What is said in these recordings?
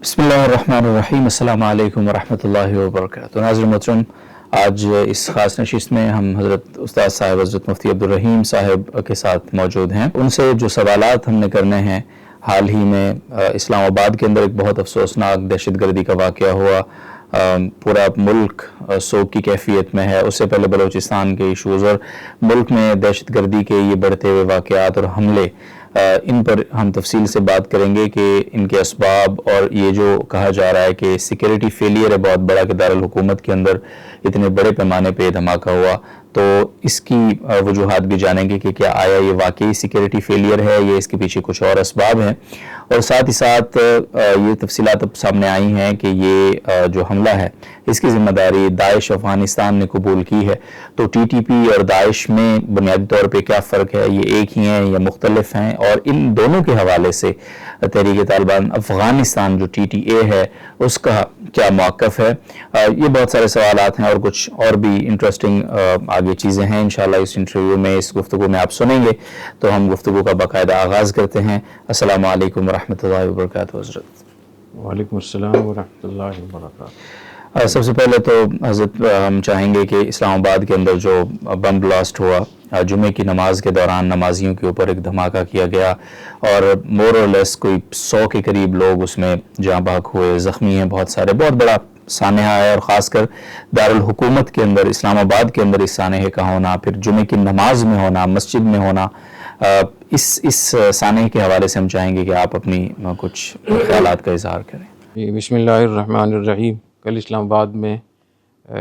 بسم اللہ الرحمن الرحیم، السلام علیکم ورحمۃ اللہ وبرکاتہ۔ ناظرین محترم، آج اس خاص نشست میں ہم حضرت استاد صاحب حضرت مفتی عبدالرحیم صاحب کے ساتھ موجود ہیں۔ ان سے جو سوالات ہم نے کرنے ہیں، حال ہی میں اسلام آباد کے اندر ایک بہت افسوسناک دہشت گردی کا واقعہ ہوا، پورا ملک سوگ کی کیفیت میں ہے۔ اس سے پہلے بلوچستان کے ایشوز اور ملک میں دہشت گردی کے یہ بڑھتے ہوئے واقعات اور حملے، ان پر ہم تفصیل سے بات کریں گے کہ ان کے اسباب، اور یہ جو کہا جا رہا ہے کہ سیکیورٹی فیلئر ہے بہت بڑا کہ دارالحکومت کے اندر اتنے بڑے پیمانے پہ دھماکہ ہوا، تو اس کی وجوہات بھی جانیں گے کہ کیا آیا یہ واقعی سیکیورٹی فیلئر ہے یا اس کے پیچھے کچھ اور اسباب ہیں، اور ساتھ ہی ساتھ یہ تفصیلات اب سامنے آئی ہیں کہ یہ جو حملہ ہے اس کی ذمہ داری داعش افغانستان نے قبول کی ہے۔ تو ٹی ٹی پی اور داعش میں بنیادی طور پہ کیا فرق ہے، یہ ایک ہی ہیں یا مختلف ہیں، اور ان دونوں کے حوالے سے تحریک طالبان افغانستان جو ٹی ٹی اے ہے اس کا کیا موقف ہے، یہ بہت سارے سوالات ہیں، اور کچھ اور بھی انٹرسٹنگ آگے چیزیں ہیں انشاءاللہ اس انٹرویو میں، اس گفتگو میں آپ سنیں گے۔ تو ہم گفتگو کا باقاعدہ آغاز کرتے ہیں۔ السلام علیکم ورحمۃ اللہ وبرکاتہ حضرت۔ وعلیکم السلام ورحمۃ اللہ وبرکاتہ۔ سب سے پہلے تو حضرت ہم چاہیں گے کہ اسلام آباد کے اندر جو بم بلاسٹ ہوا، جمعے کی نماز کے دوران نمازیوں کے اوپر ایک دھماکہ کیا گیا، اور مور اور لیس کوئی 100 کے قریب لوگ اس میں جاں بحق ہوئے، زخمی ہیں بہت سارے، بہت بڑا سانحہ ہے، اور خاص کر دارالحکومت کے اندر اسلام آباد کے اندر اس سانحے کا ہونا، پھر جمعے کی نماز میں ہونا، مسجد میں ہونا، اس سانحے کے حوالے سے ہم چاہیں گے کہ آپ اپنی کچھ خیالات کا اظہار کریں۔ بسم اللہ الرحمن الرحیم۔ کل اسلام آباد میں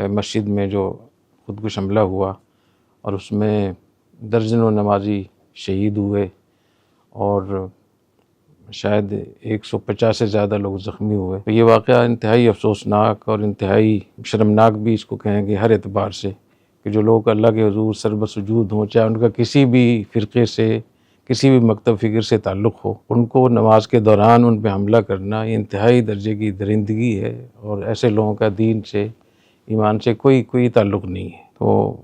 مسجد میں جو خودکش حملہ ہوا اور اس میں درجنوں نمازی شہید ہوئے اور شاید 150 سے زیادہ لوگ زخمی ہوئے، تو یہ واقعہ انتہائی افسوسناک اور انتہائی شرمناک بھی اس کو کہیں گے ہر اعتبار سے، کہ جو لوگ اللہ کے حضور سربسجود ہوں، چاہے ان کا کسی بھی فرقے سے، کسی بھی مکتب فکر سے تعلق ہو، ان کو نماز کے دوران ان پہ حملہ کرنا یہ انتہائی درجے کی درندگی ہے، اور ایسے لوگوں کا دین سے، ایمان سے کوئی تعلق نہیں ہے۔ تو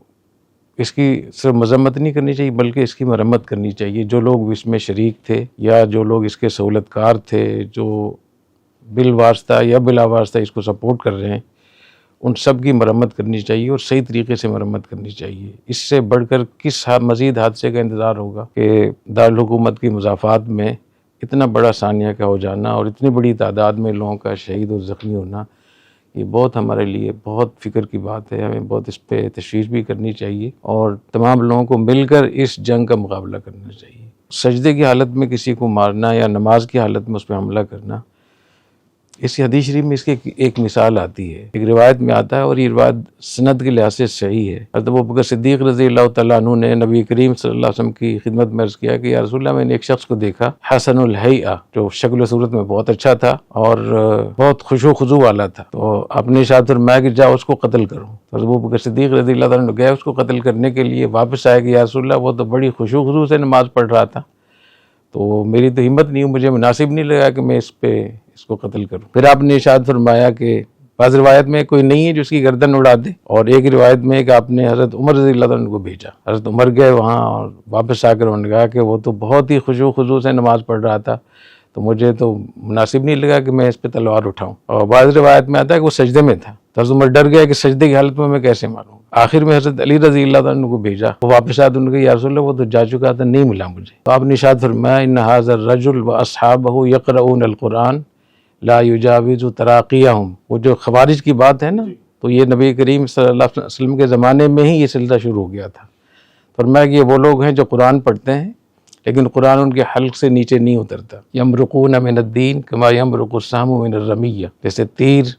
اس کی صرف مذمت نہیں کرنی چاہیے بلکہ اس کی مرمت کرنی چاہیے۔ جو لوگ اس میں شریک تھے یا جو لوگ اس کے سہولت کار تھے، جو بالواسطہ یا بلا واسطہ اس کو سپورٹ کر رہے ہیں، ان سب کی مرمت کرنی چاہیے، اور صحیح طریقے سے مرمت کرنی چاہیے۔ اس سے بڑھ کر کس مزید حادثے کا انتظار ہوگا کہ دارالحکومت کی مضافات میں اتنا بڑا سانحہ کا ہو جانا اور اتنی بڑی تعداد میں لوگوں کا شہید اور زخمی ہونا، یہ بہت ہمارے لیے بہت فکر کی بات ہے۔ ہمیں بہت اس پہ تشویش بھی کرنی چاہیے، اور تمام لوگوں کو مل کر اس جنگ کا مقابلہ کرنا چاہیے۔ سجدے کی حالت میں کسی کو مارنا یا نماز کی حالت میں اس پہ حملہ کرنا، اس حدیث شریف میں اس کی ایک مثال آتی ہے، ایک روایت میں آتا ہے، اور یہ روایت سند کے لحاظ سے صحیح ہے۔ حضرت ابوبکر صدیق رضی اللہ تعالیٰ عنہ نے نبی کریم صلی اللہ علیہ وسلم کی خدمت میں عرض کیا کہ یا رسول اللہ، میں نے ایک شخص کو دیکھا، حسن الہیئہ، جو شکل و صورت میں بہت اچھا تھا اور بہت خشوع و خضوع والا تھا، تو آپ نے ارشاد فرمایا کہ جاؤ اس کو قتل کرو۔ حضرت ابوبکر صدیق رضی اللہ تعالیٰ عنہ گئے اس کو قتل کرنے کے لیے، واپس آئے کہ یا رسول اللہ، وہ تو بڑی خشوع و خضوع سے نماز پڑھ رہا تھا، تو میری تو ہمت نہیں، مجھے مناسب نہیں لگا کہ میں اس کو قتل کروں۔ پھر آپ نے ارشاد فرمایا کہ بعض روایت میں کوئی نہیں ہے جو اس کی گردن اڑا دے، اور ایک روایت میں کہ آپ نے حضرت عمر رضی اللہ عنہ کو بھیجا۔ حضرت عمر گئے وہاں، اور واپس آ کر انہوں نے کہا کہ وہ تو بہت ہی خشوع و خضوع سے نماز پڑھ رہا تھا، تو مجھے تو مناسب نہیں لگا کہ میں اس پہ تلوار اٹھاؤں۔ اور بعض روایت میں آتا ہے کہ وہ سجدے میں تھا، تو حضرت عمر ڈر گیا کہ سجدے کی حالت میں کیسے ماروں۔ آخر میں حضرت علی رضی اللہ عنہ کو بھیجا، وہ واپس آتے ان کو یا رسول اللہ، وہ تو جا چکا تھا، نہیں ملا مجھے۔ تو آپ نے ارشاد فرمایا ان ھذا الرجل واصحابہ یقرؤون القرآن لا یجاوز تراقیہم۔ وہ جو خوارج کی بات ہے نا، تو یہ نبی کریم صلی اللہ علیہ وسلم کے زمانے میں ہی یہ سلسلہ شروع ہو گیا تھا۔ فرمایا کہ یہ وہ لوگ ہیں جو قرآن پڑھتے ہیں لیکن قرآن ان کے حلق سے نیچے نہیں اترتا۔ یمرقون من الدین کما یمرق السہم من الرمیہ، جیسے تیر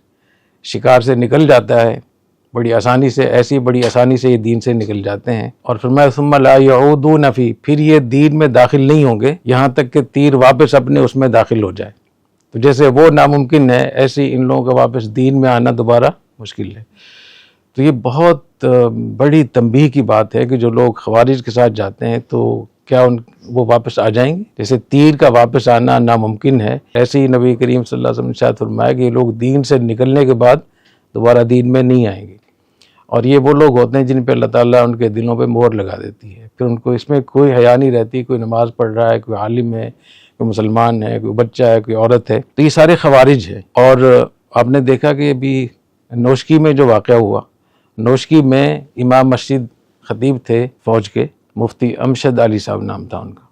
شکار سے نکل جاتا ہے بڑی آسانی سے، ایسی بڑی آسانی سے یہ دین سے نکل جاتے ہیں۔ اور فرمایا ثم لا یعودون فی، پھر یہ دین میں داخل نہیں ہوں گے یہاں تک کہ تیر واپس اپنے اس میں داخل ہو جائے۔ تو جیسے وہ ناممکن ہے، ایسے ان لوگوں کا واپس دین میں آنا دوبارہ مشکل ہے۔ تو یہ بہت بڑی تنبیہ کی بات ہے کہ جو لوگ خوارج کے ساتھ جاتے ہیں تو کیا وہ واپس آ جائیں گے؟ جیسے تیر کا واپس آنا ناممکن ہے، ایسے ہی نبی کریم صلی اللہ علیہ وسلم نے ارشاد فرمایا کہ یہ لوگ دین سے نکلنے کے بعد دوبارہ دین میں نہیں آئیں گے۔ اور یہ وہ لوگ ہوتے ہیں جن پہ اللہ تعالیٰ ان کے دلوں پہ مہر لگا دیتی ہے، پھر ان کو اس میں کوئی حیا نہیں رہتی، کوئی نماز پڑھ رہا ہے، کوئی عالم ہے، کوئی مسلمان ہے، کوئی بچہ ہے، کوئی عورت ہے، تو یہ سارے خوارج ہیں۔ اور آپ نے دیکھا کہ ابھی نوشکی میں جو واقعہ ہوا، نوشکی میں امام مسجد خطیب تھے فوج کے، مفتی امشد علی صاحب نام تھا ان کا،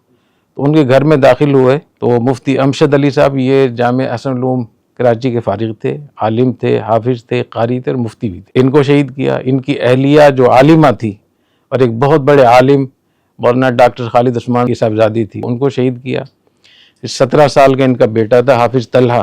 تو ان کے گھر میں داخل ہوئے تو مفتی امشد علی صاحب یہ جامع احسن العلوم کراچی کے فارغ تھے، عالم تھے، حافظ تھے، قاری تھے اور مفتی بھی تھے۔ ان کو شہید کیا۔ ان کی اہلیہ جو عالمہ تھی اور ایک بہت بڑے عالم مولانا ڈاکٹر خالد عثمان کی صاحبزادی تھی، ان کو شہید کیا۔ 17 سال کا ان کا بیٹا تھا حافظ طلحہ،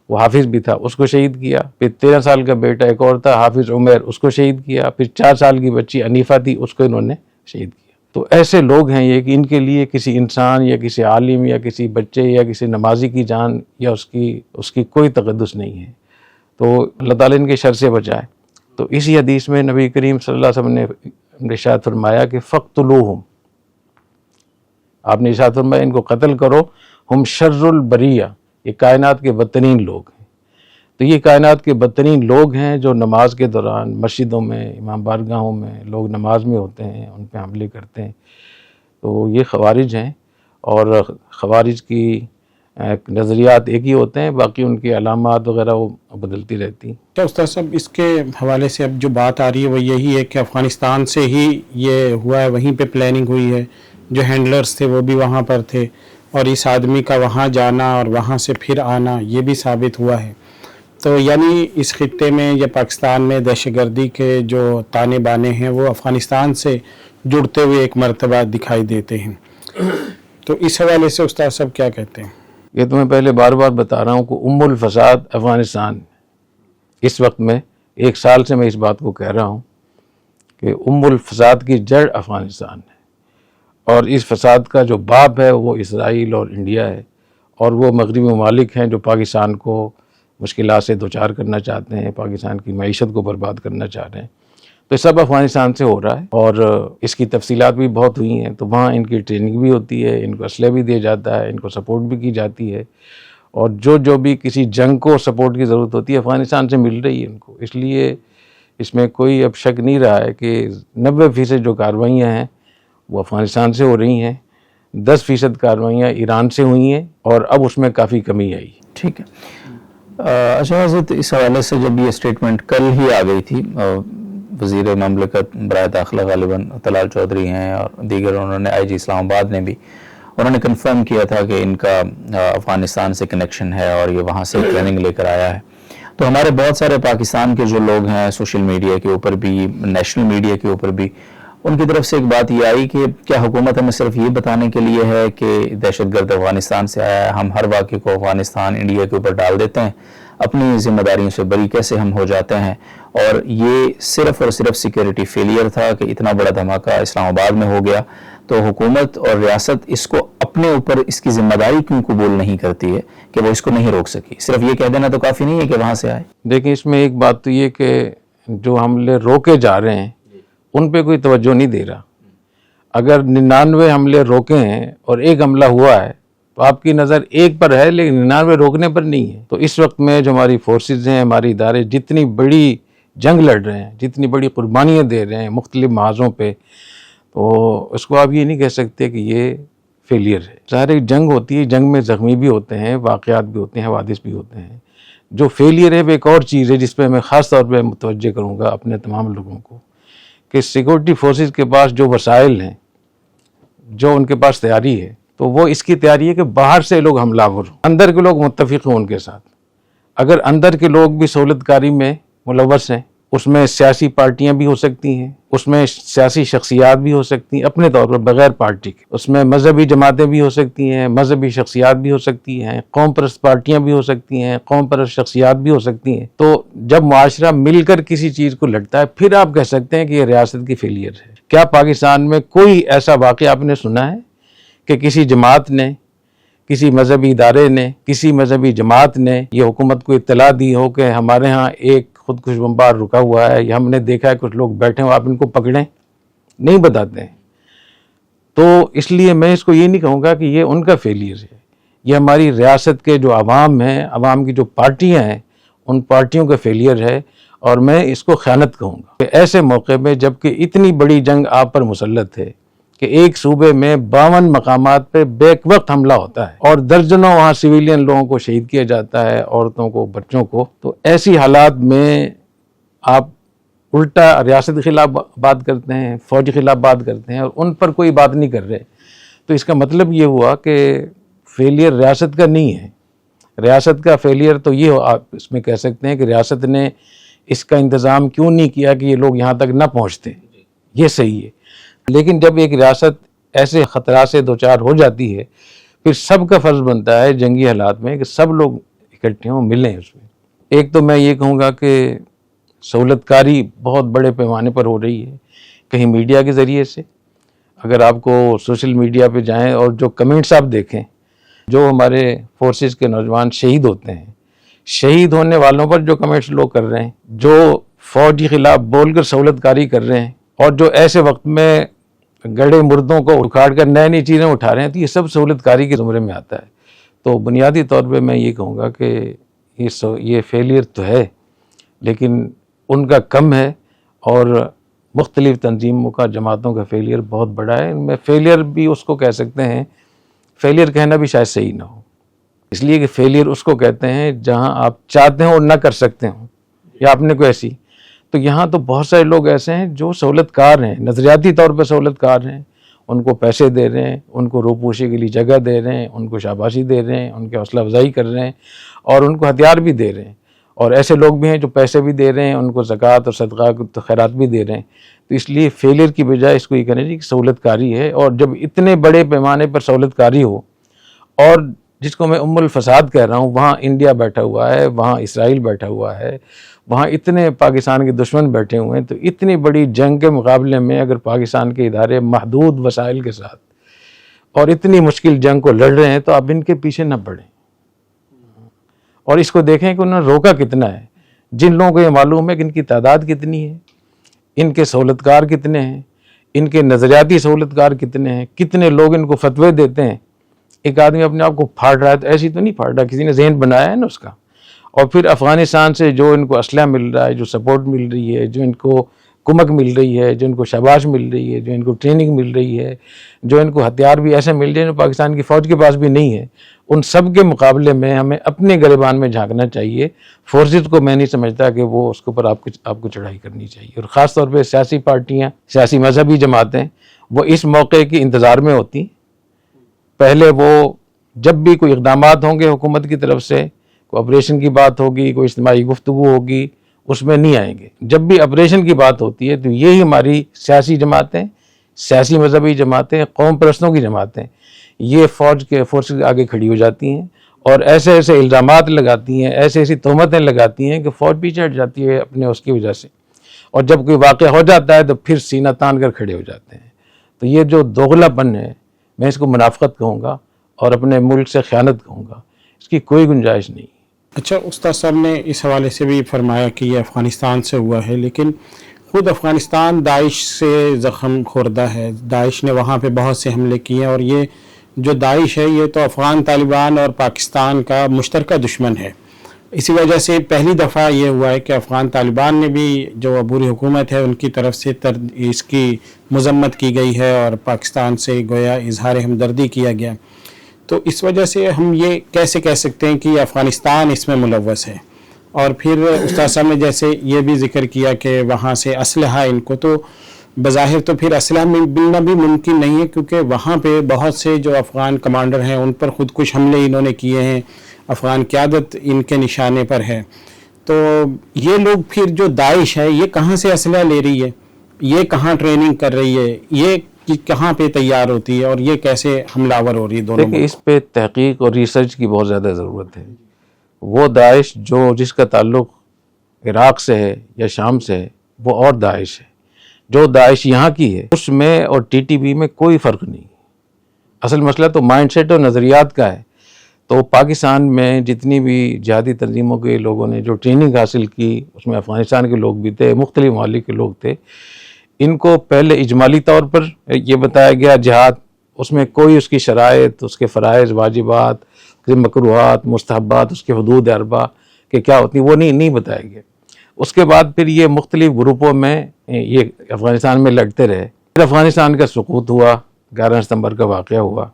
وہ حافظ بھی تھا، اس کو شہید کیا۔ پھر 13 سال کا بیٹا ایک اور تھا حافظ عمیر، اس کو شہید کیا۔ پھر 4 سال کی بچی انیفہ تھی، اس کو انہوں نے شہید کیا۔ تو ایسے لوگ ہیں یہ کہ ان کے لیے کسی انسان یا کسی عالم یا کسی بچے یا کسی نمازی کی جان یا اس کی کوئی تقدس نہیں ہے۔ تو اللہ تعالیٰ ان کے شر سے بچائے۔ تو اسی حدیث میں نبی کریم صلی اللہ علیہ وسلم نے ارشاد فرمایا کہ فَقْتُلُوهُمْ، آپ نے ارشاد فرمایا ان کو قتل کرو، ہم شر البریہ، یہ کائنات کے بدترین لوگ ہیں۔ تو یہ کائنات کے بدترین لوگ ہیں جو نماز کے دوران مسجدوں میں، امام بارگاہوں میں لوگ نماز میں ہوتے ہیں، ان پہ حملے کرتے ہیں۔ تو یہ خوارج ہیں، اور خوارج کی نظریات ایک ہی ہوتے ہیں، باقی ان کی علامات وغیرہ وہ بدلتی رہتی ہیں۔ کیا استاد صاحب اس کے حوالے سے اب جو بات آ رہی ہے وہ یہی ہے کہ افغانستان سے ہی یہ ہوا ہے، وہیں پہ پلاننگ ہوئی ہے، جو ہینڈلرز تھے وہ بھی وہاں پر تھے، اور اس آدمی کا وہاں جانا اور وہاں سے پھر آنا یہ بھی ثابت ہوا ہے؟ تو یعنی اس خطے میں یا پاکستان میں دہشت گردی کے جو تانے بانے ہیں وہ افغانستان سے جڑتے ہوئے ایک مرتبہ دکھائی دیتے ہیں۔ تو اس حوالے سے استاد صاحب کیا کہتے ہیں؟ یہ تو میں پہلے بار بار بتا رہا ہوں کہ ام الفساد افغانستان، اس وقت میں 1 سال سے میں اس بات کو کہہ رہا ہوں کہ ام الفساد کی جڑ افغانستان ہے، اور اس فساد کا جو باپ ہے وہ اسرائیل اور انڈیا ہے، اور وہ مغربی ممالک ہیں جو پاکستان کو مشکلات سے دوچار کرنا چاہتے ہیں، پاکستان کی معیشت کو برباد کرنا چاہ رہے ہیں۔ تو سب افغانستان سے ہو رہا ہے، اور اس کی تفصیلات بھی بہت ہوئی ہیں۔ تو وہاں ان کی ٹریننگ بھی ہوتی ہے، ان کو اسلحہ بھی دیا جاتا ہے، ان کو سپورٹ بھی کی جاتی ہے، اور جو بھی کسی جنگ کو سپورٹ کی ضرورت ہوتی ہے افغانستان سے مل رہی ہے ان کو۔ اس لیے اس میں کوئی اب شک نہیں رہا ہے کہ 90% جو کارروائیاں ہیں وہ افغانستان سے ہو رہی ہیں، 10% کارروائیاں ایران سے ہوئی ہیں، اور اب اس میں کافی کمی آئی۔ ٹھیک ہے۔ اچھا حضرت، اس حوالے سے جب یہ اسٹیٹمنٹ کل ہی آ گئی تھی، وزیر مملکت برائے داخلہ غالباً طلال چودھری ہیں اور دیگر، انہوں نے آئی جی اسلام آباد نے بھی انہوں نے کنفرم کیا تھا کہ ان کا افغانستان سے کنیکشن ہے اور یہ وہاں سے ٹریننگ لے کر آیا ہے۔ تو ہمارے بہت سارے پاکستان کے جو لوگ ہیں سوشل میڈیا کے اوپر بھی، نیشنل میڈیا کے اوپر بھی، ان کی طرف سے ایک بات یہ آئی کہ کیا حکومت ہمیں صرف یہ بتانے کے لیے ہے کہ دہشت گرد افغانستان سے آیا ہے، ہم ہر واقعے کو افغانستان انڈیا کے اوپر ڈال دیتے ہیں، اپنی ذمہ داریوں سے بری کیسے ہم ہو جاتے ہیں، اور یہ صرف اور صرف سیکیورٹی فیلئر تھا کہ اتنا بڑا دھماکہ اسلام آباد میں ہو گیا، تو حکومت اور ریاست اس کو اپنے اوپر اس کی ذمہ داری کیوں قبول نہیں کرتی ہے کہ وہ اس کو نہیں روک سکی؟ صرف یہ کہہ دینا تو کافی نہیں ہے کہ وہاں سے آئے۔ دیکھیں، اس میں ایک بات تو یہ کہ جو حملے روکے جا رہے ہیں ان پہ کوئی توجہ نہیں دے رہا۔ اگر 99 حملے روکے ہیں اور ایک حملہ ہوا ہے تو آپ کی نظر ایک پر ہے، لیکن 99 روکنے پر نہیں ہے۔ تو اس وقت میں جو ہماری فورسز ہیں، ہمارے ادارے جتنی بڑی جنگ لڑ رہے ہیں، جتنی بڑی قربانیاں دے رہے ہیں مختلف محاذوں پہ، تو اس کو آپ یہ نہیں کہہ سکتے کہ یہ فیلئر ہے۔ ظاہر ایک جنگ ہوتی ہے، جنگ میں زخمی بھی ہوتے ہیں، واقعات بھی ہوتے ہیں، حوادث بھی ہوتے ہیں۔ جو فیلئر ہے وہ ایک اور چیز ہے جس پہ میں خاص طور پہ متوجہ کروں گا اپنے تمام لوگوں کو، کہ سیکورٹی فورسز کے پاس جو وسائل ہیں، جو ان کے پاس تیاری ہے، تو وہ اس کی تیاری ہے کہ باہر سے لوگ حملہ آور ہوں، اندر کے لوگ متفق ہوں ان کے ساتھ۔ اگر اندر کے لوگ بھی سہولت کاری میں ملوث ہیں، اس میں سیاسی پارٹیاں بھی ہو سکتی ہیں، اس میں سیاسی شخصیات بھی ہو سکتی ہیں اپنے طور پر بغیر پارٹی کے، اس میں مذہبی جماعتیں بھی ہو سکتی ہیں، مذہبی شخصیات بھی ہو سکتی ہیں، قوم پرست پارٹیاں بھی ہو سکتی ہیں، قوم پرست شخصیات بھی ہو سکتی ہیں۔ تو جب معاشرہ مل کر کسی چیز کو لڑتا ہے، پھر آپ کہہ سکتے ہیں کہ یہ ریاست کی فیلئر ہے۔ کیا پاکستان میں کوئی ایسا واقعہ آپ نے سنا ہے کہ کسی جماعت نے، کسی مذہبی ادارے نے، کسی مذہبی جماعت نے یہ حکومت کو اطلاع دی ہو کہ ہمارے ہاں ایک خودکش بمبار رکا ہوا ہے، یا ہم نے دیکھا ہے کچھ لوگ بیٹھے ہوں، آپ ان کو پکڑیں؟ نہیں بتاتے ہیں۔ تو اس لیے میں اس کو یہ نہیں کہوں گا کہ یہ ان کا فیلئر ہے، یہ ہماری ریاست کے جو عوام ہیں، عوام کی جو پارٹیاں ہیں، ان پارٹیوں کا فیلئر ہے، اور میں اس کو خیانت کہوں گا کہ ایسے موقع میں جب کہ اتنی بڑی جنگ آپ پر مسلط ہے، کہ ایک صوبے میں 52 مقامات پہ بیک وقت حملہ ہوتا ہے اور درجنوں وہاں سویلین لوگوں کو شہید کیا جاتا ہے، عورتوں کو، بچوں کو. تو ایسی حالات میں آپ الٹا ریاست کے خلاف بات کرتے ہیں، فوج کے خلاف بات کرتے ہیں اور ان پر کوئی بات نہیں کر رہے. تو اس کا مطلب یہ ہوا کہ فیلئر ریاست کا نہیں ہے. ریاست کا فیلئر تو یہ آپ اس میں کہہ سکتے ہیں کہ ریاست نے اس کا انتظام کیوں نہیں کیا کہ یہ لوگ یہاں تک نہ پہنچتے، یہ صحیح ہے. لیکن جب ایک ریاست ایسے خطرات سے دوچار ہو جاتی ہے، پھر سب کا فرض بنتا ہے جنگی حالات میں کہ سب لوگ اکٹھے ہوں، ملیں اس میں. ایک تو میں یہ کہوں گا کہ سہولت کاری بہت بڑے پیمانے پر ہو رہی ہے، کہیں میڈیا کے ذریعے سے. اگر آپ کو سوشل میڈیا پہ جائیں اور جو کمنٹس آپ دیکھیں، جو ہمارے فورسز کے نوجوان شہید ہوتے ہیں، شہید ہونے والوں پر جو کمنٹس لوگ کر رہے ہیں، جو فوج کے خلاف بول کر سہولت کاری کر رہے ہیں، اور جو ایسے وقت میں گڑے مردوں کو اکھاڑ کر نئی نئی چیزیں اٹھا رہے ہیں، تو یہ سب سہولت کاری کے زمرے میں آتا ہے. تو بنیادی طور پہ میں یہ کہوں گا کہ یہ فیلئر تو ہے، لیکن ان کا کم ہے، اور مختلف تنظیموں کا، جماعتوں کا فیلئر بہت بڑا ہے. ان میں فیلئر بھی اس کو کہہ سکتے ہیں، فیلئر کہنا بھی شاید صحیح نہ ہو، اس لیے کہ فیلئر اس کو کہتے ہیں جہاں آپ چاہتے ہوں اور نہ کر سکتے ہوں، یا آپ نے کوئی ایسی. تو یہاں تو بہت سارے لوگ ایسے ہیں جو سہولت کار ہیں، نظریاتی طور پہ سہولت کار ہیں، ان کو پیسے دے رہے ہیں، ان کو روپوشی کے لیے جگہ دے رہے ہیں، ان کو شاباشی دے رہے ہیں، ان کی حوصلہ افزائی کر رہے ہیں، اور ان کو ہتھیار بھی دے رہے ہیں. اور ایسے لوگ بھی ہیں جو پیسے بھی دے رہے ہیں، ان کو زکوٰۃ اور صدقہ خیرات بھی دے رہے ہیں. تو اس لیے فیلئر کی بجائے اس کو یہ کہنا چاہیے کہ سہولت کاری ہے. اور جب اتنے بڑے پیمانے پر سہولت کاری ہو، اور جس کو میں الفساد کہہ رہا ہوں، وہاں انڈیا بیٹھا ہوا ہے، وہاں اسرائیل بیٹھا ہوا ہے، وہاں اتنے پاکستان کے دشمن بیٹھے ہوئے ہیں، تو اتنی بڑی جنگ کے مقابلے میں اگر پاکستان کے ادارے محدود وسائل کے ساتھ اور اتنی مشکل جنگ کو لڑ رہے ہیں، تو آپ ان کے پیچھے نہ پڑیں. اور اس کو دیکھیں کہ انہوں نے روکا کتنا ہے. جن لوگوں کو یہ معلوم ہے کہ ان کی تعداد کتنی ہے، ان کے سہولت کار کتنے ہیں، ان کے نظریاتی سہولت کار کتنے ہیں، کتنے لوگ ان کو فتوے دیتے ہیں. ایک آدمی اپنے آپ کو پھاڑ رہا ہے تو ایسی تو نہیں پھاڑ رہا، کسی نے ذہن بنایا ہے نا اس کا. اور پھر افغانستان سے جو ان کو اسلحہ مل رہا ہے، جو سپورٹ مل رہی ہے، جو ان کو کمک مل رہی ہے، جو ان کو شاباش مل رہی ہے، جو ان کو ٹریننگ مل رہی ہے، جو ان کو ہتھیار بھی ایسے مل رہے ہیں جو پاکستان کی فوج کے پاس بھی نہیں ہے، ان سب کے مقابلے میں ہمیں اپنے گریبان میں جھانکنا چاہیے. فورسز کو میں نہیں سمجھتا کہ وہ اس کے اوپر آپ کو چڑھائی کرنی چاہیے. اور خاص طور پہ سیاسی پارٹیاں، سیاسی مذہبی جماعتیں، وہ اس موقع کی انتظار میں ہوتی. پہلے وہ جب بھی کوئی اقدامات ہوں گے حکومت کی طرف سے، کوئی آپریشن کی بات ہوگی، کوئی اجتماعی گفتگو ہوگی، اس میں نہیں آئیں گے. جب بھی آپریشن کی بات ہوتی ہے تو یہی ہماری سیاسی جماعتیں، سیاسی مذہبی جماعتیں، قوم پرستوں کی جماعتیں، یہ فورس کے آگے کھڑی ہو جاتی ہیں اور ایسے ایسے الزامات لگاتی ہیں، ایسے ایسی تہمتیں لگاتی ہیں کہ فوج پیچھے ہٹ جاتی ہے اپنے اس کی وجہ سے. اور جب کوئی واقعہ ہو جاتا ہے تو پھر سینہ تان کر کھڑے ہو جاتے ہیں. تو یہ جو دوغلا پن ہے، میں اس کو منافقت کہوں گا اور اپنے ملک سے خیانت کہوں گا. اس کی کوئی گنجائش نہیں. اچھا، استاد صاحب نے اس حوالے سے بھی فرمایا کہ یہ افغانستان سے ہوا ہے، لیکن خود افغانستان داعش سے زخم خوردہ ہے. داعش نے وہاں پہ بہت سے حملے کیے، اور یہ جو داعش ہے یہ تو افغان طالبان اور پاکستان کا مشترکہ دشمن ہے. اسی وجہ سے پہلی دفعہ یہ ہوا ہے کہ افغان طالبان نے بھی، جو عبوری حکومت ہے ان کی طرف سے اس کی مذمت کی گئی ہے اور پاکستان سے گویا اظہار ہمدردی کیا گیا. تو اس وجہ سے ہم یہ کیسے کہہ سکتے ہیں کہ افغانستان اس میں ملوث ہے؟ اور پھر استاد صاحب نے جیسے یہ بھی ذکر کیا کہ وہاں سے اسلحہ ان کو، تو بظاہر تو پھر اسلحہ ملنا بھی ممکن نہیں ہے، کیونکہ وہاں پہ بہت سے جو افغان کمانڈر ہیں ان پر خود کش حملے انہوں نے کیے ہیں، افغان قیادت ان کے نشانے پر ہے. تو یہ لوگ پھر جو داعش ہے یہ کہاں سے اسلحہ لے رہی ہے، یہ کہاں ٹریننگ کر رہی ہے، یہ کہاں پہ تیار ہوتی ہے، اور یہ کیسے حملہ آور ہو رہی ہے دونوں؟ دیکھیں، اس پہ تحقیق اور ریسرچ کی بہت زیادہ ضرورت ہے. وہ داعش جس کا تعلق عراق سے ہے یا شام سے ہے، وہ اور داعش ہے. جو داعش یہاں کی ہے اس میں اور ٹی ٹی پی میں کوئی فرق نہیں. اصل مسئلہ تو مائنڈ سیٹ اور نظریات کا ہے. تو پاکستان میں جتنی بھی جہادی تنظیموں کے لوگوں نے جو ٹریننگ حاصل کی، اس میں افغانستان کے لوگ بھی تھے، مختلف ممالک کے لوگ تھے. ان کو پہلے اجمالی طور پر یہ بتایا گیا جہاد، اس میں کوئی اس کی شرائط، اس کے فرائض، واجبات، مکروہات، مستحبات، اس کے حدود اربع کہ کیا ہوتی وہ نہیں بتایا گیا. اس کے بعد پھر یہ مختلف گروپوں میں یہ افغانستان میں لڑتے رہے. پھر افغانستان کا سقوط ہوا، 11 ستمبر کا واقعہ ہوا،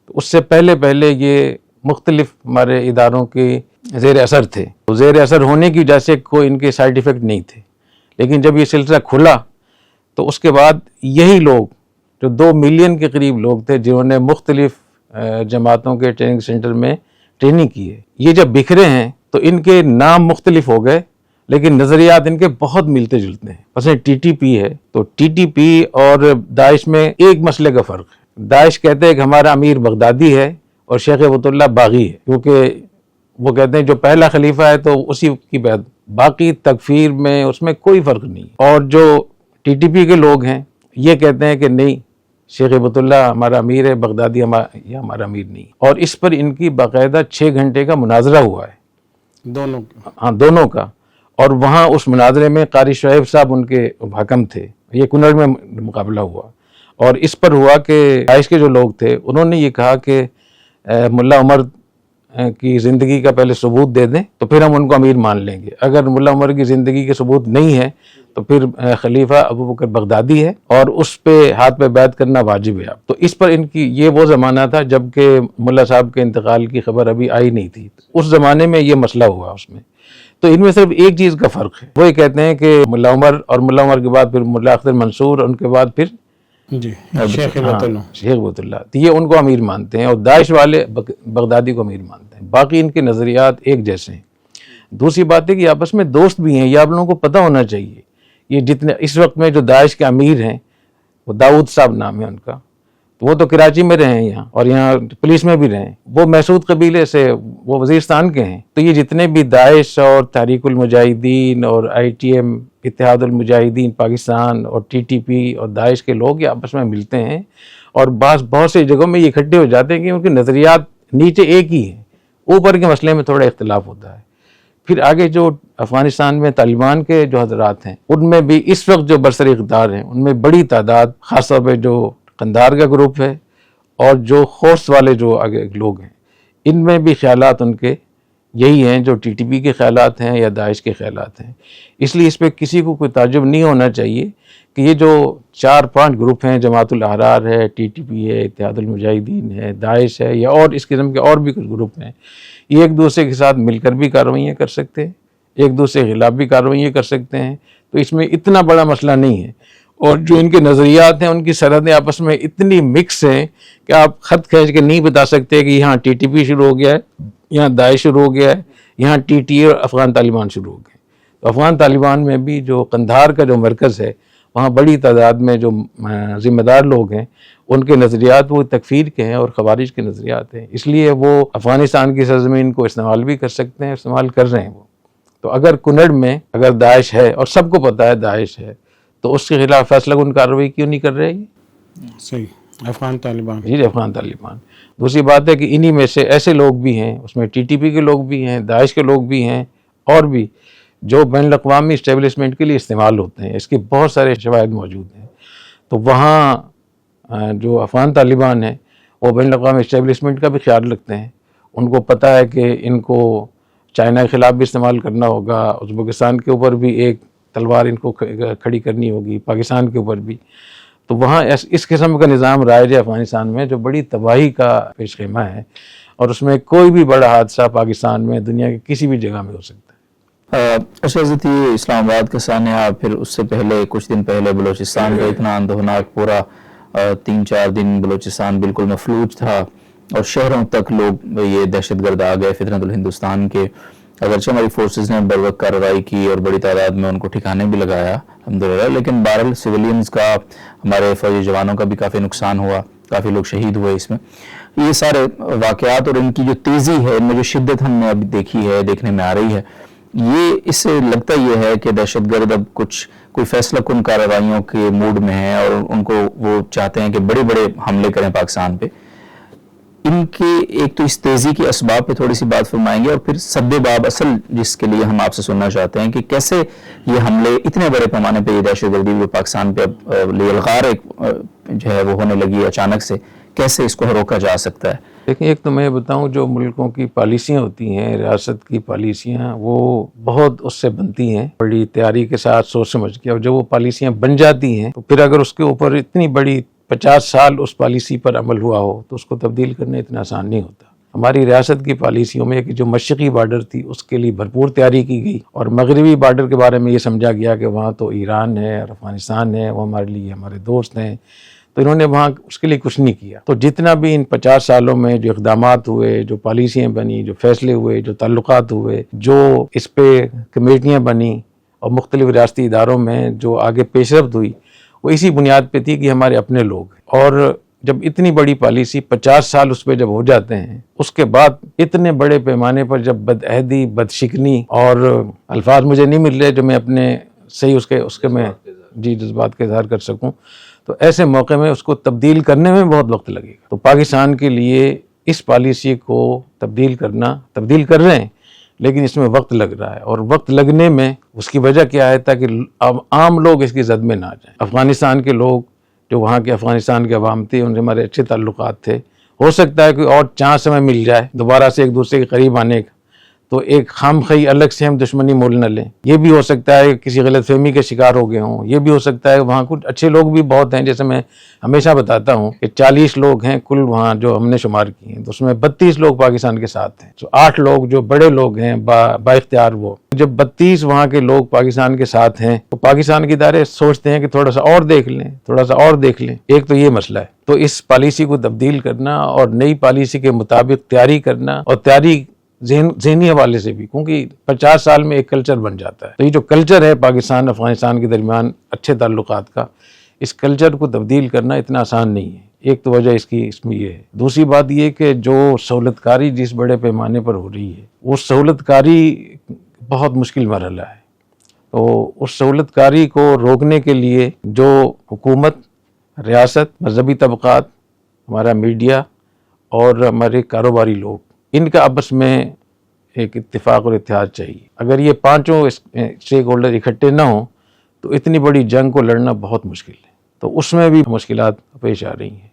تو اس سے پہلے یہ مختلف ہمارے اداروں کے زیر اثر تھے. زیر اثر ہونے کی وجہ سے کوئی ان کے سائیڈ ایفیکٹ نہیں تھے، لیکن جب یہ سلسلہ کھلا تو اس کے بعد یہی لوگ جو 2 ملین کے قریب لوگ تھے جنہوں نے مختلف جماعتوں کے ٹریننگ سینٹر میں ٹریننگ کی ہے، یہ جب بکھرے ہیں تو ان کے نام مختلف ہو گئے لیکن نظریات ان کے بہت ملتے جلتے ہیں. مثلا ٹی ٹی پی ہے تو ٹی ٹی پی اور داعش میں ایک مسئلے کا فرق ہے. داعش کہتے ہیں کہ ہمارا امیر بغدادی ہے اور شیخ ابۃ اللہ باغی ہے، کیونکہ وہ کہتے ہیں جو پہلا خلیفہ ہے تو اسی کی بعد، باقی تکفیر میں اس میں کوئی فرق نہیں. اور جو ٹی ٹی پی کے لوگ ہیں یہ کہتے ہیں کہ نہیں، شیخ ابۃ اللہ ہمارا امیر ہے، بغدادی ہمارا امیر نہیں. اور اس پر ان کی باقاعدہ 6 گھنٹے کا مناظرہ ہوا ہے دونوں کا. اور وہاں اس مناظرے میں قاری شعیب صاحب ان کے حکم تھے. یہ کنڑ میں مقابلہ ہوا اور اس پر ہوا کہ داعش کے جو لوگ تھے انہوں نے یہ کہا کہ ملا عمر کی زندگی کا پہلے ثبوت دے دیں تو پھر ہم ان کو امیر مان لیں گے. اگر ملا عمر کی زندگی کے ثبوت نہیں ہے تو پھر خلیفہ ابو بکر بغدادی ہے اور اس پہ ہاتھ پہ بیعت کرنا واجب ہے. تو اس پر ان کی یہ وہ زمانہ تھا جب کہ ملا صاحب کے انتقال کی خبر ابھی آئی نہیں تھی. اس زمانے میں یہ مسئلہ ہوا اس میں. تو ان میں صرف ایک چیز کا فرق ہے، وہ یہ کہتے ہیں کہ ملا عمر اور ملا عمر کے بعد پھر ملا اختر منصور اور ان کے بعد پھر شیخ ابۃ اللہ، شیخ ابۃ اللہ، تو یہ ان کو امیر مانتے ہیں اور داعش والے بغدادی کو امیر مانتے ہیں. باقی ان کے نظریات ایک جیسے ہیں. دوسری بات ہے کہ آپس میں دوست بھی ہیں، یہ آپ لوگوں کو پتہ ہونا چاہیے. یہ جتنے اس وقت میں جو داعش کے امیر ہیں وہ داؤد صاحب نام ہے ان کا، وہ تو کراچی میں رہے ہیں یہاں اور یہاں پولیس میں بھی رہے ہیں. وہ مسعود قبیلے سے، وہ وزیرستان کے ہیں. تو یہ جتنے بھی داعش اور تحریک المجاہدین اور آئی ٹی ایم اتحاد المجاہدین پاکستان اور ٹی ٹی پی اور داعش کے لوگ یہ آپس میں ملتے ہیں اور بہت سی جگہوں میں یہ اکٹھے ہو جاتے ہیں کہ ان کے نظریات نیچے ایک ہی ہیں، اوپر کے مسئلے میں تھوڑا اختلاف ہوتا ہے. پھر آگے جو افغانستان میں طالبان کے جو حضرات ہیں ان میں بھی اس وقت جو برسر اقتدار ہیں ان میں بڑی تعداد، خاص طور پہ جو قندھار کا گروپ ہے اور جو خوست والے جو آگے لوگ ہیں، ان میں بھی خیالات ان کے یہی ہیں جو ٹی ٹی پی کے خیالات ہیں یا داعش کے خیالات ہیں. اس لیے اس پہ کسی کو کوئی تعجب نہیں ہونا چاہیے کہ یہ جو 4-5 گروپ ہیں، جماعت الاحرار ہے، ٹی ٹی پی ہے، اتحاد المجاہدین ہے، داعش ہے یا اور اس قسم کے اور بھی کچھ گروپ ہیں، یہ ایک دوسرے کے ساتھ مل کر بھی کارروائیاں کر سکتے ہیں، ایک دوسرے کے خلاف بھی کارروائیاں کر سکتے ہیں. تو اس میں اتنا بڑا مسئلہ نہیں ہے. اور جو ان کے نظریات ہیں ان کی سرحدیں آپس میں اتنی مکس ہیں کہ آپ خط کھینچ کے نہیں بتا سکتے کہ یہاں ٹی ٹی پی شروع ہو گیا ہے، یہاں داعش شروع ہو گیا ہے، یہاں ٹی ٹی اور افغان طالبان شروع ہو گئے. تو افغان طالبان میں بھی جو قندھار کا جو مرکز ہے وہاں بڑی تعداد میں جو ذمہ دار لوگ ہیں ان کے نظریات وہ تکفیر کے ہیں اور خوارج کے نظریات ہیں. اس لیے وہ افغانستان کی سرزمین کو استعمال بھی کر سکتے ہیں، استعمال کر رہے ہیں وہ. تو اگر کنڑ میں اگر داعش ہے اور سب کو پتہ ہے داعش ہے تو اس کے خلاف فیصلہ کن کارروائی کیوں نہیں کر رہے ہیں؟ صحیح، افغان طالبان. جی افغان طالبان. دوسری بات ہے کہ انہی میں سے ایسے لوگ بھی ہیں، اس میں ٹی ٹی پی کے لوگ بھی ہیں، داعش کے لوگ بھی ہیں اور بھی جو بین الاقوامی اسٹیبلشمنٹ کے لیے استعمال ہوتے ہیں. اس کے بہت سارے شواہد موجود ہیں. تو وہاں جو افغان طالبان ہیں وہ بین الاقوامی اسٹیبلشمنٹ کا بھی خیال رکھتے ہیں. ان کو پتہ ہے کہ ان کو چائنا کے خلاف بھی استعمال کرنا ہوگا، ازبکستان کے اوپر بھی ایک تلوار ان کو کھڑی کرنی ہوگی، پاکستان کے اوپر بھی. تو وہاں اس قسم کا نظام رائج ہے افغانستان میں جو بڑی تباہی کا پیش خیمہ ہے اور اس میں کوئی بھی بڑا حادثہ پاکستان میں دنیا کی کسی بھی جگہ میں ہو سکتا ہے. حضرت یہ اسلام آباد کا سانحہ، پھر اس سے پہلے کچھ دن پہلے بلوچستان کا اتنا اندھوناک پورا 3-4 دن بلوچستان بالکل مفلوج تھا اور شہروں تک لوگ یہ دہشت گرد آ گئے فتنۃ الہندوستان کے. اگرچہ ہماری فورسز نے بروقت کارروائی کی اور بڑی تعداد میں ان کو ٹھکانے بھی لگایا الحمدللہ، لیکن بہرحال سویلینز کا، ہمارے فوجی جوانوں کا بھی کافی نقصان ہوا، کافی لوگ شہید ہوئے اس میں. یہ سارے واقعات اور ان کی جو تیزی ہے، ان میں جو شدت ہم نے اب دیکھی ہے، دیکھنے میں آ رہی ہے، یہ اس سے لگتا یہ ہے کہ دہشت گرد اب کوئی فیصلہ کن کارروائیوں کے موڈ میں ہیں اور ان کو وہ چاہتے ہیں کہ بڑے بڑے حملے کریں پاکستان پہ. ان کے ایک تو اس تیزی کے اسباب پہ تھوڑی سی بات فرمائیں گے اور پھر سد باب اصل جس کے لیے ہم آپ سے سننا چاہتے ہیں کہ کیسے یہ حملے اتنے بڑے پیمانے پہ، یہ دہشت گردی جو پاکستان پہ اب لیلغار ایک جو ہے وہ ہونے لگی اچانک سے، کیسے اس کو روکا جا سکتا ہے؟ دیکھیں، ایک تو میں بتاؤں، جو ملکوں کی پالیسیاں ہوتی ہیں، ریاست کی پالیسیاں، وہ بہت اس سے بنتی ہیں بڑی تیاری کے ساتھ، سوچ سمجھ کے، اور جب وہ پالیسیاں بن جاتی ہیں تو پھر اگر اس کے اوپر اتنی بڑی 50 سال اس پالیسی پر عمل ہوا ہو تو اس کو تبدیل کرنا اتنا آسان نہیں ہوتا۔ ہماری ریاست کی پالیسیوں میں کہ جو مشرقی بارڈر تھی اس کے لیے بھرپور تیاری کی گئی، اور مغربی بارڈر کے بارے میں یہ سمجھا گیا کہ وہاں تو ایران ہے اور افغانستان ہے، وہ ہمارے لیے ہمارے دوست ہیں، تو انہوں نے وہاں اس کے لیے کچھ نہیں کیا۔ تو جتنا بھی ان 50 سالوں میں جو اقدامات ہوئے، جو پالیسیاں بنی، جو فیصلے ہوئے، جو تعلقات ہوئے، جو اس پہ کمیٹیاں بنی اور مختلف ریاستی اداروں میں جو آگے پیش رفت ہوئی، وہ اسی بنیاد پہ تھی کہ ہمارے اپنے لوگ ہیں۔ اور جب اتنی بڑی پالیسی 50 سال اس پہ جب ہو جاتے ہیں، اس کے بعد اتنے بڑے پیمانے پر جب بدعہدی، بدشکنی، اور الفاظ مجھے نہیں مل رہے جو میں اپنے صحیح اس کے میں جذبات کا اظہار کر سکوں، تو ایسے موقع میں اس کو تبدیل کرنے میں بہت وقت لگے گا۔ تو پاکستان کے لیے اس پالیسی کو تبدیل کر رہے ہیں، لیکن اس میں وقت لگ رہا ہے، اور وقت لگنے میں اس کی وجہ کیا ہے؟ تاکہ عام لوگ اس کی زد میں نہ آ جائیں۔ افغانستان کے لوگ، جو وہاں کے افغانستان کے عوام تھے، ان سے ہمارے اچھے تعلقات تھے، ہو سکتا ہے کوئی اور چانس ہمیں مل جائے دوبارہ سے ایک دوسرے کے قریب آنے کا، تو ایک خام خواہی الگ سے ہم دشمنی مول نہ لیں۔ یہ بھی ہو سکتا ہے کہ کسی غلط فہمی کے شکار ہو گئے ہوں، یہ بھی ہو سکتا ہے کہ وہاں کچھ اچھے لوگ بھی بہت ہیں، جیسے میں ہمیشہ بتاتا ہوں کہ 40 لوگ ہیں کل وہاں جو ہم نے شمار کیے ہیں، تو اس میں 32 لوگ پاکستان کے ساتھ ہیں، تو 8 لوگ جو بڑے لوگ ہیں با اختیار، وہ جب 32 وہاں کے لوگ پاکستان کے ساتھ ہیں تو پاکستان کے ادارے سوچتے ہیں کہ تھوڑا سا اور دیکھ لیں۔ ایک تو یہ مسئلہ ہے، تو اس پالیسی کو تبدیل کرنا اور نئی پالیسی کے مطابق تیاری کرنا، اور تیاری ذہنی حوالے سے بھی، کیونکہ 50 سال میں ایک کلچر بن جاتا ہے، تو یہ جو کلچر ہے پاکستان افغانستان کے درمیان اچھے تعلقات کا، اس کلچر کو تبدیل کرنا اتنا آسان نہیں ہے۔ ایک تو وجہ اس میں یہ ہے۔ دوسری بات یہ کہ جو سہولت کاری جس بڑے پیمانے پر ہو رہی ہے، وہ سہولت کاری بہت مشکل مرحلہ ہے، تو اس سہولت کاری کو روکنے کے لیے جو حکومت، ریاست، مذہبی طبقات، ہمارا میڈیا اور ہمارے کاروباری لوگ، ان کا آپس میں ایک اتفاق اور اتحاد چاہیے۔ اگر یہ پانچوں اسٹیک ہولڈر اکٹھے نہ ہوں تو اتنی بڑی جنگ کو لڑنا بہت مشکل ہے، تو اس میں بھی مشکلات پیش آ رہی ہیں۔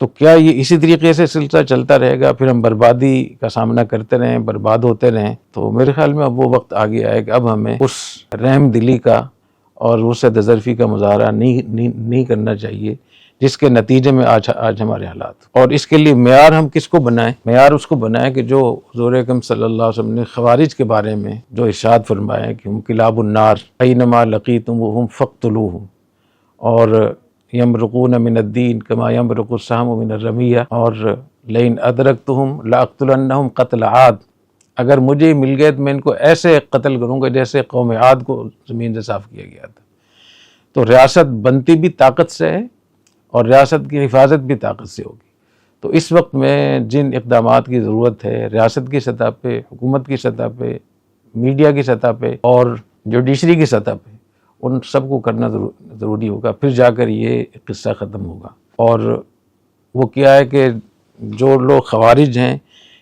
تو کیا یہ اسی طریقے سے سلسلہ چلتا رہے گا، پھر ہم بربادی کا سامنا کرتے رہیں، برباد ہوتے رہیں؟ تو میرے خیال میں اب وہ وقت آ گیا ہے کہ اب ہمیں اس رحم دلی کا اور وسعت ظرفی کا مظاہرہ نہیں کرنا چاہیے جس کے نتیجے میں آج ہمارے حالات۔ اور اس کے لیے معیار ہم کس کو بنائیں؟ معیار اس کو بنائیں کہ جو حضور اکرم صلی اللہ علیہ وسلم نے خوارج کے بارے میں جو ارشاد فرمایا کہ ہم کلاب النار اینما لقیتموہم فاقتلوہم، اور یمرقون من الدین کما یمرق السہم من الرمیہ، اور لئن ادرکتہم لاقتلنہم قتل عاد، اگر مجھے مل گئے تو میں ان کو ایسے قتل کروں گا جیسے قوم عاد کو زمین سے صاف کیا گیا تھا۔ تو ریاست بنتی بھی طاقت سے ہے، اور ریاست کی حفاظت بھی طاقت سے ہوگی۔ تو اس وقت میں جن اقدامات کی ضرورت ہے ریاست کی سطح پہ، حکومت کی سطح پہ، میڈیا کی سطح پہ اور جوڈیشری کی سطح پہ، ان سب کو کرنا ضروری ہوگا، پھر جا کر یہ قصہ ختم ہوگا۔ اور وہ کیا ہے کہ جو لوگ خوارج ہیں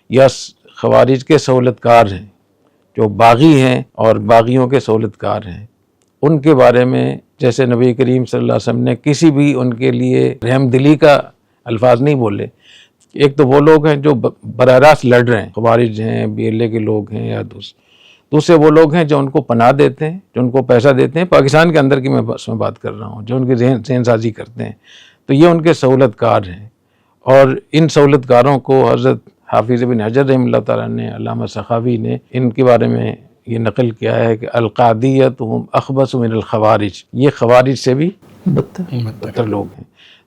یا خوارج کے سہولت کار ہیں، جو باغی ہیں اور باغیوں کے سہولت کار ہیں، ان کے بارے میں جیسے نبی کریم صلی اللہ علیہ وسلم نے کسی بھی ان کے لیے رحم دلی کا الفاظ نہیں بولے۔ ایک تو وہ لوگ ہیں جو براہ راست لڑ رہے ہیں، خوارج ہیں، BLA کے لوگ ہیں، یا دوسرے وہ لوگ ہیں جو ان کو پناہ دیتے ہیں، جو ان کو پیسہ دیتے ہیں، پاکستان کے اندر کی میں اس میں بات کر رہا ہوں، جو ان کی ذہن سازی کرتے ہیں، تو یہ ان کے سہولت کار ہیں۔ اور ان سہولت کاروں کو حضرت حافظ ابن حجر رحمہ اللہ تعالیٰ نے، علامہ سخاوی نے ان کے بارے میں یہ نقل کیا ہے کہ القادیۃ ہم اخبث من الخوارج، یہ خوارج سے بھی بدتر لوگ ہیں۔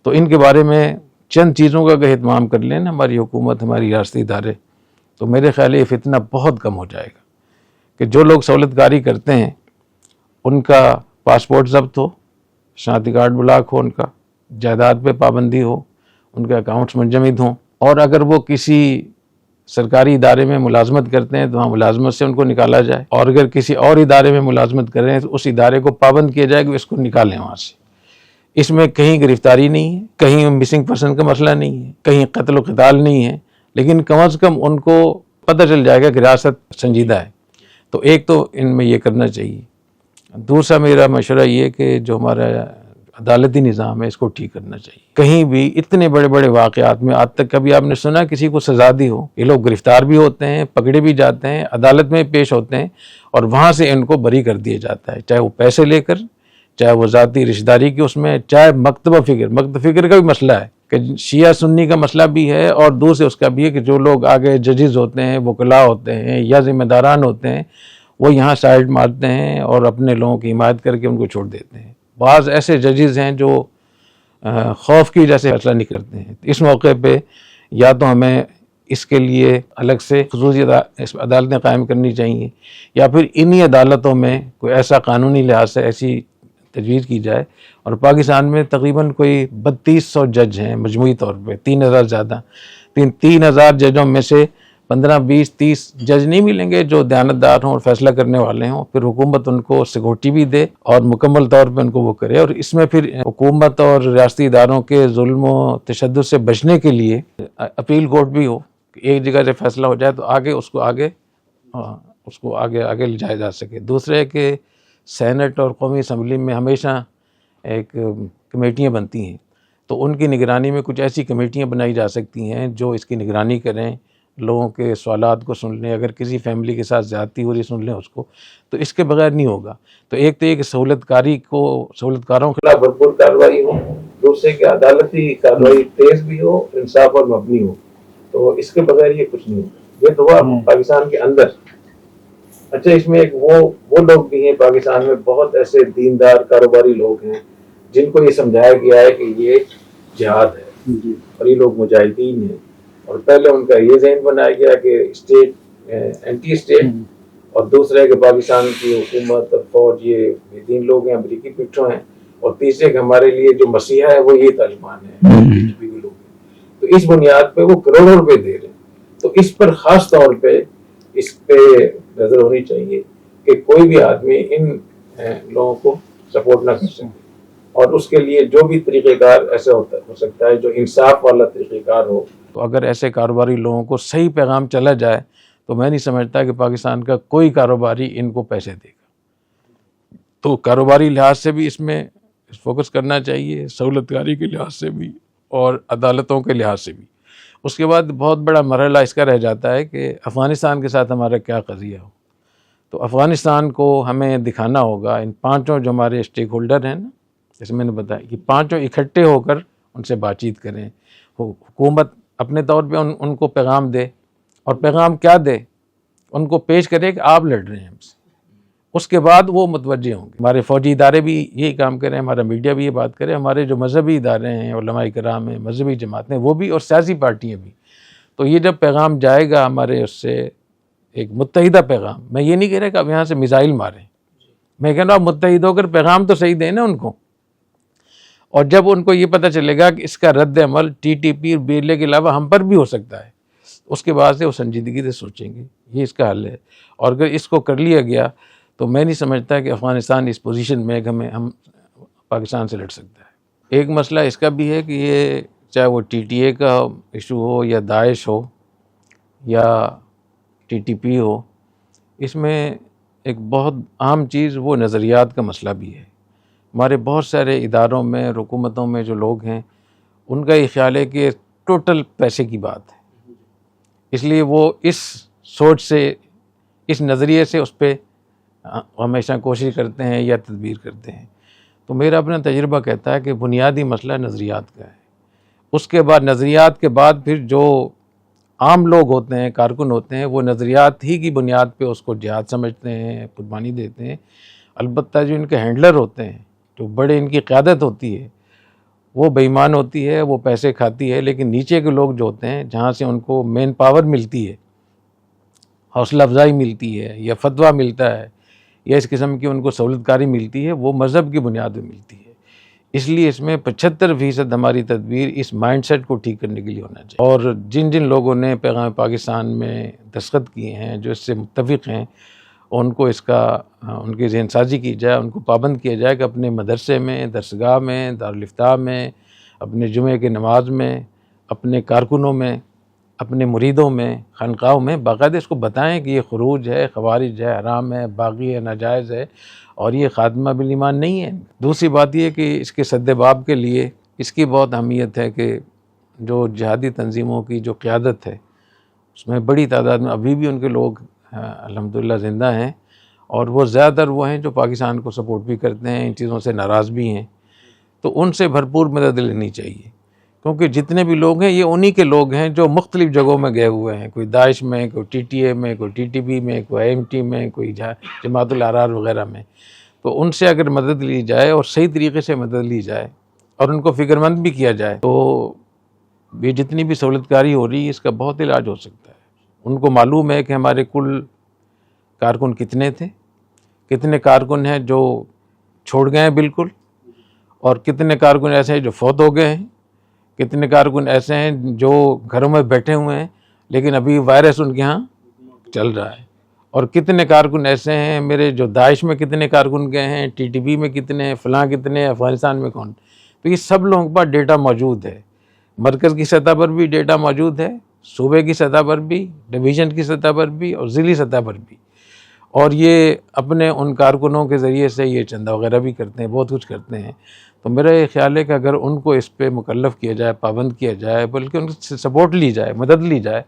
تو ان کے بارے میں چند چیزوں کا اگر اہتمام کر لیں نا ہماری حکومت، ہماری ریاستی ادارے، تو میرے خیال یہ فتنہ بہت کم ہو جائے گا کہ جو لوگ سہولت کاری کرتے ہیں ان کا پاسپورٹ ضبط ہو، شناختی کارڈ بلاک ہو، ان کا جائیداد پہ پابندی ہو، ان کے اکاؤنٹس منجمد ہوں، اور اگر وہ کسی سرکاری ادارے میں ملازمت کرتے ہیں تو وہاں ملازمت سے ان کو نکالا جائے، اور اگر کسی اور ادارے میں ملازمت کر رہے ہیں تو اس ادارے کو پابند کیا جائے کہ اس کو نکالیں وہاں سے۔ اس میں کہیں گرفتاری نہیں ہے، کہیں مسنگ پرسن کا مسئلہ نہیں ہے، کہیں قتل و قتال نہیں ہے، لیکن کم از کم ان کو پتہ چل جائے گا کہ ریاست سنجیدہ ہے۔ تو ایک تو ان میں یہ کرنا چاہیے۔ دوسرا میرا مشورہ یہ کہ جو ہمارا عدالتی نظام ہے اس کو ٹھیک کرنا چاہیے. کہیں بھی اتنے بڑے بڑے واقعات میں آج تک کبھی آپ نے سنا کسی کو سزا دی ہو؟ یہ لوگ گرفتار بھی ہوتے ہیں، پکڑے بھی جاتے ہیں، عدالت میں پیش ہوتے ہیں اور وہاں سے ان کو بری کر دیا جاتا ہے، چاہے وہ پیسے لے کر، چاہے وہ ذاتی رشتہ داری کی اس میں، چاہے مکتبہ فکر کا بھی مسئلہ ہے کہ شیعہ سنی کا مسئلہ بھی ہے اور دوسرے اس کا بھی ہے کہ جو لوگ آگے ججز ہوتے ہیں، وکلاء ہوتے ہیں یا ذمہ داران ہوتے ہیں وہ یہاں سائڈ مارتے ہیں اور اپنے لوگوں کی حمایت کر کے ان کو چھوڑ دیتے ہیں. بعض ایسے ججز ہیں جو خوف کی وجہ سے فیصلہ نہیں کرتے ہیں. اس موقع پہ یا تو ہمیں اس کے لیے الگ سے خصوصی عدالتیں قائم کرنی چاہیے یا پھر انہی عدالتوں میں کوئی ایسا قانونی لحاظ سے ایسی تجویز کی جائے. اور پاکستان میں تقریباً کوئی 3200 جج ہیں مجموعی طور پہ، 3000 زیادہ. 3000 ججوں میں سے 15 20 30 جج نہیں ملیں گے جو دیانتدار ہوں اور فیصلہ کرنے والے ہوں. پھر حکومت ان کو سیکورٹی بھی دے اور مکمل طور پہ ان کو وہ کرے. اور اس میں پھر حکومت اور ریاستی اداروں کے ظلم و تشدد سے بچنے کے لیے اپیل کورٹ بھی ہو، ایک جگہ سے فیصلہ ہو جائے تو اس کو آگے لے جایا جا سکے. دوسرے کہ سینٹ اور قومی اسمبلی میں ہمیشہ ایک کمیٹیاں بنتی ہیں، تو ان کی نگرانی میں کچھ ایسی کمیٹیاں بنائی جا سکتی ہیں جو اس کی نگرانی کریں، لوگوں کے سوالات کو سن لیں، اگر کسی فیملی کے ساتھ زیادتی ہو رہی سن لیں اس کو. تو اس کے بغیر نہیں ہوگا. تو ایک تو یہ کہ سہولت کاروں کے خلاف بھرپور کارروائی ہو، دوسرے کہ عدالتی کارروائی تیز بھی ہو، انصاف اور مبنی ہو. تو اس کے بغیر یہ کچھ نہیں ہوگا. یہ تو ہوا پاکستان کے اندر. اچھا، اس میں ایک وہ لوگ بھی ہیں پاکستان میں، بہت ایسے دیندار کاروباری لوگ ہیں جن کو یہ سمجھایا گیا ہے کہ یہ جہاد ہے اور یہ لوگ مجاہدین ہیں. اور پہلے ان کا یہ ذہن بنایا گیا کہ اسٹیٹ اینٹی اسٹیٹ، اور دوسرے کہ پاکستان کی حکومت اور فوج یہ دین لوگ ہیں، امریکی پٹھوں ہیں، اور تیسرے کہ ہمارے لیے جو مسیحا ہے وہ یہ طالبان ہے، لوگ. تو اس بنیاد پہ وہ کروڑوں روپے دے رہے ہیں. تو اس پر خاص طور پہ اس پہ نظر ہونی چاہیے کہ کوئی بھی آدمی ان لوگوں کو سپورٹ نہ کر سکے، اور اس کے لیے جو بھی طریقہ کار ایسا ہو سکتا ہے جو انصاف والا طریقہ کار ہو. تو اگر ایسے کاروباری لوگوں کو صحیح پیغام چلا جائے تو میں نہیں سمجھتا کہ پاکستان کا کوئی کاروباری ان کو پیسے دے گا. تو کاروباری لحاظ سے بھی اس میں فوکس کرنا چاہیے، سہولت کاری کے لحاظ سے بھی اور عدالتوں کے لحاظ سے بھی. اس کے بعد بہت بڑا مرحلہ اس کا رہ جاتا ہے کہ افغانستان کے ساتھ ہمارا کیا قضیہ ہو. تو افغانستان کو ہمیں دکھانا ہوگا، ان پانچوں جو ہمارے اسٹیک ہولڈر ہیں نا، جیسے میں نے بتایا کہ پانچوں اکٹھے ہو کر ان سے بات چیت کریں. حکومت اپنے طور پہ ان کو پیغام دے، اور پیغام کیا دے، ان کو پیش کرے کہ آپ لڑ رہے ہیں ہم سے. اس کے بعد وہ متوجہ ہوں گے. ہمارے فوجی ادارے بھی یہی کام کریں، ہمارا میڈیا بھی یہ بات کرے، ہمارے جو مذہبی ادارے ہیں، علماء کرام ہیں، مذہبی جماعتیں وہ بھی، اور سیاسی پارٹیاں بھی. تو یہ جب پیغام جائے گا ہمارے اس سے ایک متحدہ پیغام، میں یہ نہیں کہہ رہا کہ اب یہاں سے میزائل ماریں، میں کہہ رہا ہوں آپ متحد ہو کر پیغام تو صحیح دیں نا ان کو. اور جب ان کو یہ پتہ چلے گا کہ اس کا رد عمل TTP اور BLA کے علاوہ ہم پر بھی ہو سکتا ہے، اس کے بعد سے وہ سنجیدگی سے سوچیں گے یہ اس کا حل ہے. اور اگر اس کو کر لیا گیا تو میں نہیں سمجھتا کہ افغانستان اس پوزیشن میں ہم پاکستان سے لڑ سکتا ہے. ایک مسئلہ اس کا بھی ہے کہ یہ چاہے وہ TTA کا ایشو ہو یا داعش ہو یا TTP ہو، اس میں ایک بہت اہم چیز وہ نظریات کا مسئلہ بھی ہے. ہمارے بہت سارے اداروں میں، حکومتوں میں جو لوگ ہیں ان کا یہ خیال ہے کہ ٹوٹل پیسے کی بات ہے، اس لیے وہ اس سوچ سے، اس نظریے سے اس پہ ہمیشہ کوشش کرتے ہیں یا تدبیر کرتے ہیں. تو میرا اپنا تجربہ کہتا ہے کہ بنیادی مسئلہ نظریات کا ہے. اس کے بعد نظریات کے بعد پھر جو عام لوگ ہوتے ہیں، کارکن ہوتے ہیں، وہ نظریات ہی کی بنیاد پہ اس کو جہاد سمجھتے ہیں، قربانی دیتے ہیں. البتہ جو ان کے ہینڈلر ہوتے ہیں، جو بڑے ان کی قیادت ہوتی ہے، وہ بے ایمان ہوتی ہے، وہ پیسے کھاتی ہے. لیکن نیچے کے لوگ جو ہوتے ہیں، جہاں سے ان کو مین پاور ملتی ہے، حوصلہ افزائی ملتی ہے یا فتویٰ ملتا ہے یا اس قسم کی ان کو سہولت کاری ملتی ہے، وہ مذہب کی بنیاد پہ ملتی ہے. اس لیے اس میں 75% ہماری تدبیر اس مائنڈ سیٹ کو ٹھیک کرنے کے لیے ہونا چاہیے. اور جن لوگوں نے پیغام پاکستان میں دستخط کیے ہیں، جو اس سے متفق ہیں، ان کو اس کا ان کی ذہن سازی کی جائے، ان کو پابند کیا جائے کہ اپنے مدرسے میں، درسگاہ میں، دارالافتاء میں، اپنے جمعے کے نماز میں، اپنے کارکنوں میں اپنے مریدوں میں، خانقاہوں میں باقاعدہ اس کو بتائیں کہ یہ خروج ہے، خوارج ہے، حرام ہے، باغی ہے، ناجائز ہے، اور یہ خاتمہ بالایمان نہیں ہے۔ دوسری بات یہ کہ اس کے سد باب کے لیے اس کی بہت اہمیت ہے کہ جو جہادی تنظیموں کی جو قیادت ہے اس میں بڑی تعداد میں ابھی بھی ان کے لوگ الحمدللہ زندہ ہیں، اور وہ زیادہ تر وہ ہیں جو پاکستان کو سپورٹ بھی کرتے ہیں، ان چیزوں سے ناراض بھی ہیں، تو ان سے بھرپور مدد لینی چاہیے، کیونکہ جتنے بھی لوگ ہیں یہ انہی کے لوگ ہیں جو مختلف جگہوں میں گئے ہوئے ہیں، کوئی داعش میں، کوئی ٹی ٹی اے میں، کوئی ٹی ٹی بی میں، کوئی ایم ٹی میں، کوئی جماعت الاحرار وغیرہ میں۔ تو ان سے اگر مدد لی جائے اور صحیح طریقے سے مدد لی جائے اور ان کو فکر مند بھی کیا جائے تو یہ جتنی بھی سہولت کاری ہو رہی ہے اس کا بہت علاج ہو سکتا ہے۔ ان کو معلوم ہے کہ ہمارے کل کارکن کتنے تھے، کتنے کارکن ہیں جو چھوڑ گئے ہیں بالکل، اور کتنے کارکن ایسے ہیں جو فوت ہو گئے ہیں، کتنے کارکن ایسے ہیں جو گھروں میں بیٹھے ہوئے ہیں لیکن ابھی وائرس ان کے ہاں چل رہا ہے، اور کتنے کارکن ایسے ہیں میرے جو داعش میں کتنے کارکن گئے ہیں، ٹی ٹی بی میں کتنے ہیں، فلاں کتنے ہیں، افغانستان میں کون۔ تو یہ سب لوگوں کے پاس ڈیٹا موجود ہے، مرکز کی سطح پر بھی ڈیٹا موجود ہے، صوبے کی سطح پر بھی، ڈویژن کی سطح پر بھی، اور ضلعی سطح پر بھی، اور یہ اپنے ان کارکنوں کے ذریعے سے یہ چندہ وغیرہ بھی کرتے ہیں، بہت کچھ کرتے ہیں۔ تو میرا یہ خیال ہے کہ اگر ان کو اس پہ مکلف کیا جائے، پابند کیا جائے، بلکہ ان سے سپورٹ لی جائے، مدد لی جائے،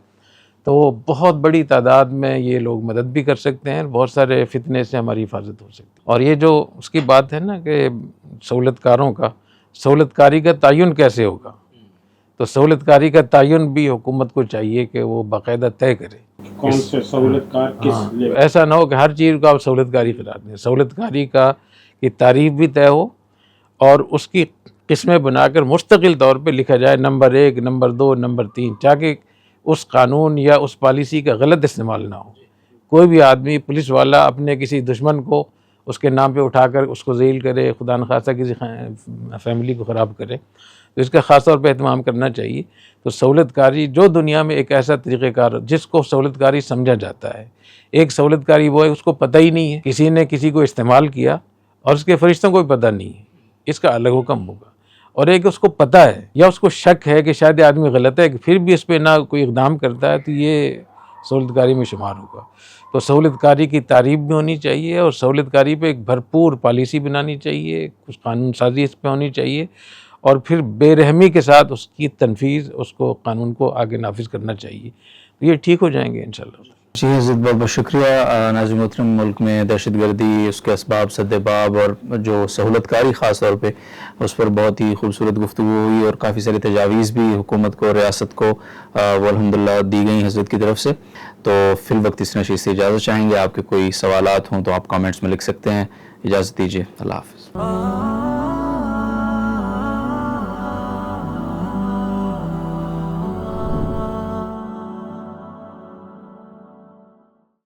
تو بہت بڑی تعداد میں یہ لوگ مدد بھی کر سکتے ہیں، بہت سارے فتنے سے ہماری حفاظت ہو سکتی ہے۔ اور یہ جو اس کی بات ہے نا کہ سہولت کاروں کا، سہولت کاری کا تعین کیسے ہوگا، تو سہولت کاری کا تعین بھی حکومت کو چاہیے کہ وہ باقاعدہ طے کرے، کون سے سہولت کار کس لیے، ایسا نہ ہو کہ ہر چیز کو آپ سہولت کاری قرار دیں۔ سہولت کاری کا کی تعریف بھی طے ہو اور اس کی قسمیں بنا کر مستقل طور پہ لکھا جائے، نمبر 1، نمبر 2، نمبر 3، تاکہ اس قانون یا اس پالیسی کا غلط استعمال نہ ہو۔ کوئی بھی آدمی، پولیس والا اپنے کسی دشمن کو اس کے نام پہ اٹھا کر اس کو ذلیل کرے، خدا نخواستہ کسی فیملی کو خراب کرے، تو اس کا خاص طور پہ اہتمام کرنا چاہیے۔ تو سہولت کاری جو دنیا میں ایک ایسا طریقہ کار جس کو سہولت کاری سمجھا جاتا ہے، ایک سہولت کاری وہ ہے اس کو پتہ ہی نہیں ہے، کسی نے کسی کو استعمال کیا اور اس کے فرشتوں کو بھی پتہ نہیں ہے، اس کا الگ حکم ہوگا، اور ایک اس کو پتہ ہے یا اس کو شک ہے کہ شاید یہ آدمی غلط ہے کہ پھر بھی اس پہ نہ کوئی اقدام کرتا ہے، تو یہ سہولت کاری میں شمار ہوگا۔ تو سہولت کاری کی تعریف بھی ہونی چاہیے، اور سہولت کاری پہ ایک بھرپور پالیسی بنانی چاہیے، کچھ قانون سازی اس پہ ہونی چاہیے، اور پھر بے رحمی کے ساتھ اس کی تنفیذ، اس کو قانون کو آگے نافذ کرنا چاہیے، تو یہ ٹھیک ہو جائیں گے انشاءاللہ۔ جی حضرت، بہت بہت شکریہ۔ ناظرین محترم، ملک میں دہشت گردی، اس کے اسباب، سد باب اور جو سہولت کاری خاص طور پہ، اس پر بہت ہی خوبصورت گفتگو ہوئی، اور کافی ساری تجاویز بھی حکومت کو، ریاست کو وہ الحمدللہ دی گئی حضرت کی طرف سے۔ تو فی الوقت اس نشست سے اجازت چاہیں گے، آپ کے کوئی سوالات ہوں تو آپ کامنٹس میں لکھ سکتے ہیں۔ اجازت دیجیے، اللہ حافظ۔